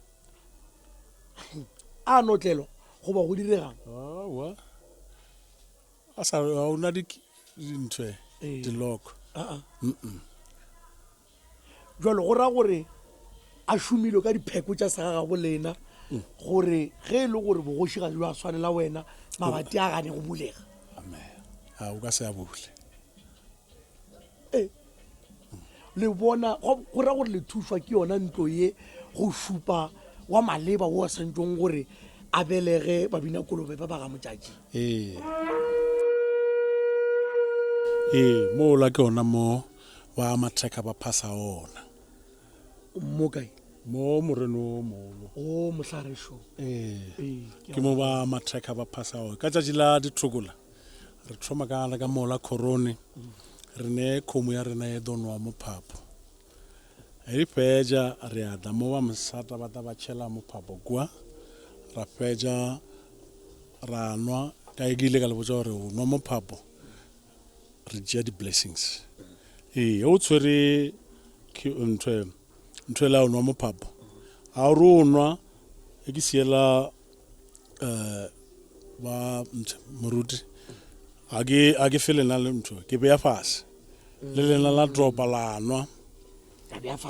a notlelwa go ba go diregang awa a sa ga ona dintshwe diloko jalo go ra gore a šomile ka dipheko tša sa gago lena gore ge e le gore bogoši ga a tshwanela wena mabati a gane go bulega o ka se a bule le bona go ra gore le thušwa ke yona ntlo ye go šupa wa maleba wo a santšong gore a belege babinakolobe ba ba ga motšatši moola ke ona mo ba matheka ba phasa ona mo kae mo moreno o mogolo o mohlaresho ke mo ba matheka ba phasa ona ka tšatši la dithokola re thoma ka moola corone re ne kgomo ya rena e donwa mo phapo e fetša re atla mo ba mosata ba ta ba tšhela mo phapo kua ra fetša ra nwa ka e ke ile ka le botsa gore o nwa mo phapo re tšea di-blessings o tshwere ntho e la o nwa mo phapo a re o nwa e ke siela ba moruti a ke fe lena le ntho ke beya fase le lena la dropa la nwa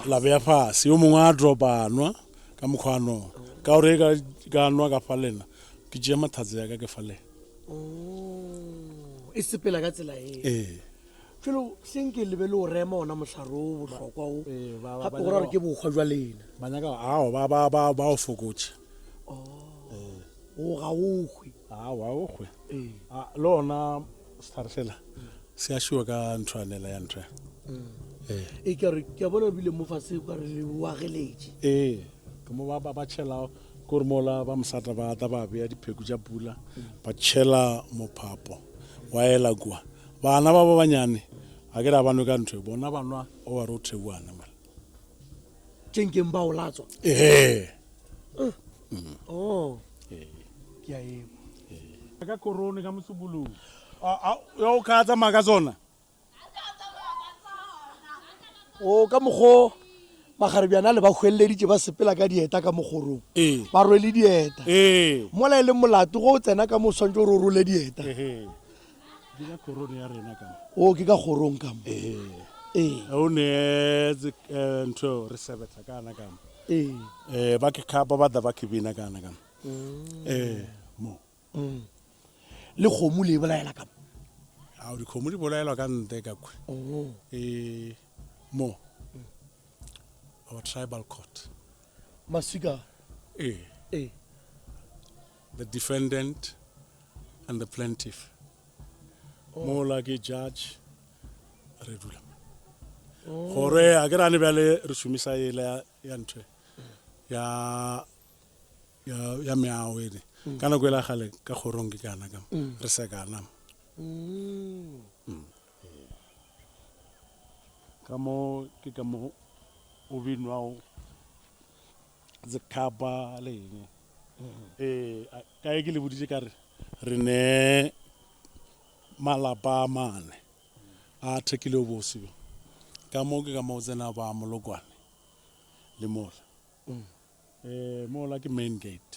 la beya fase yo mongwe a dropa a nwa ka mokgwano ka gore ka nwa ka fa lena ke tšea mathatse ya ka ke fa lena e sepela ka tsela felo senke lebe le o rema ona mohlare o bohlokwa o gape go ra gore ke bokgwa jwa lena ba o fokotše o ga okgwe okgwe le ona setlhare sela se a šiwa ka nthwanela ya ntho e kare ke a bona bile mo fase ka re le boageletše ke mo ba tšhela ke gore mola ba mosata ba ta ba beya dipheko tša pula ba tšhela mophapo wa ela kua bana ba banyane a ke re a banwe ka ntho bona banwa o wa re o theoane mala tšenkeng ba o latswa ke a ema ka korone ka mosubolong ya o ka tsamaya ka tsona o ka mokgo magarebjana le ba hweleleditše ba sepela ka dieta ka mogorong ba rwele dieta mola e le molato go o tsena ka mo swantse gore o role dieta ka korone ya rena ka o ke ka gorong ka mo o neetse ntho re sebetsa kana ka ba ke khapa ba da ba ke bina kana ka mo le kgomo le bolaela ka a dikgomo di bolaelwa ka nte ka kwe mo our tribal court masika the defendant and the plaintiff mo la ke judge re dula gore a ke rane bjale re šomisa ele ya ntho ya meao ene ka nako e la gale ka kgorong ke kana ka re sekana ka mo ke ka mo o binwa zekhapa le eng ka e ke le boditse ka re ne malapa mane a thekile o bosi ka mo ke ka mo tsena ba molokwane le mola mola ke main gate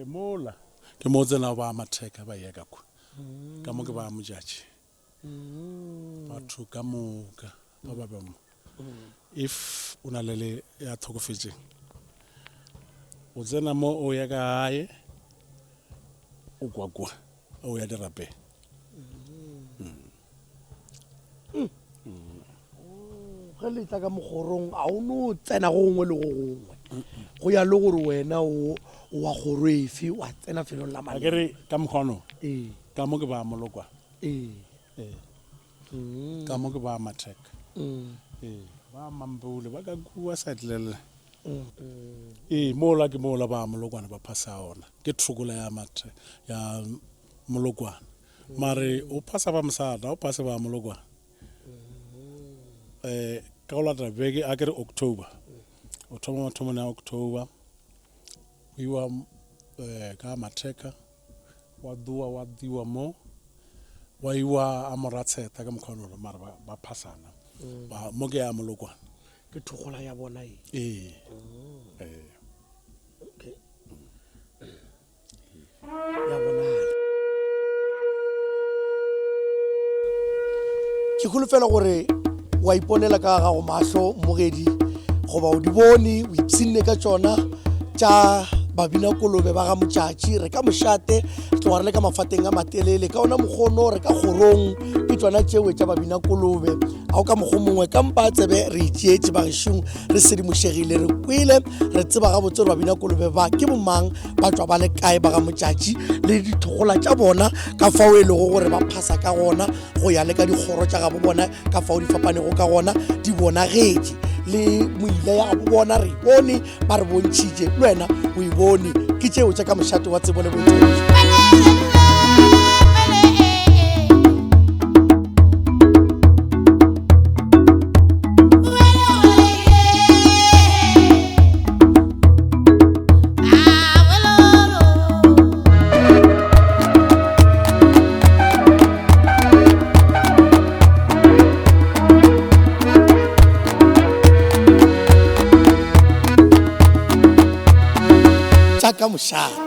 mola ke mo tsena ba matheka ba ya ka kwa ka mo ke ba mojatši batho ka moka ba ba mo if o na le ya thokofetseng o tsena mo o ya gae o kwakwa o ya dirapeng ge le tla ka mogorong a o no tsena go gongwe le go gongwe go ya le gore wena o wa kgoro efe wa tsena felong la a kere ka mokgono ee ka mo ke ba molokwa ee ka mo ke ba matreka ba mambule ba ka kua satlele mola ke mola ba molokwana ba phasa ona ke thukola ya molokwana mare o phasa ba mosada o phasa ba molokwana ka go lata beke a kere October o thoma mathomong ya October o iwa ka matreka wa diwa mo wa iwa a moratsheta ka mokgonolo mare ba phasana mo ke ya molokwana ke thugola ya bona e okay ya bonala ke holofela gore wa iponela ka ga go mahlo mogedi goba o di bone o ipsinne ka tsona tša babina kolobe ba ga motšatši re ka mošate re tloga re le ka mafateng a matelele ka ona mokgono re ka kgorong ke tsona tšewe tša babina kolobe a o ka mokgo mongwe ka mpa tsebe re itšeetše bagešong re sedimošegile re kwele re tseba gabotse gore babina kolobe ba ke bomang ba tswa ba le kae ba ga motšatši le dithogola tša bona ka fao e lego gore ba phasa ka gona go ya le ka dikgoro tša gabo bona ka fao di fapanego ka gona di bonagetse le moile ya gabo bona re bone ba re bontšhitše le wena o e bone ke tšeo tša ka mošate wa tsebo le bontšhitše ka mošate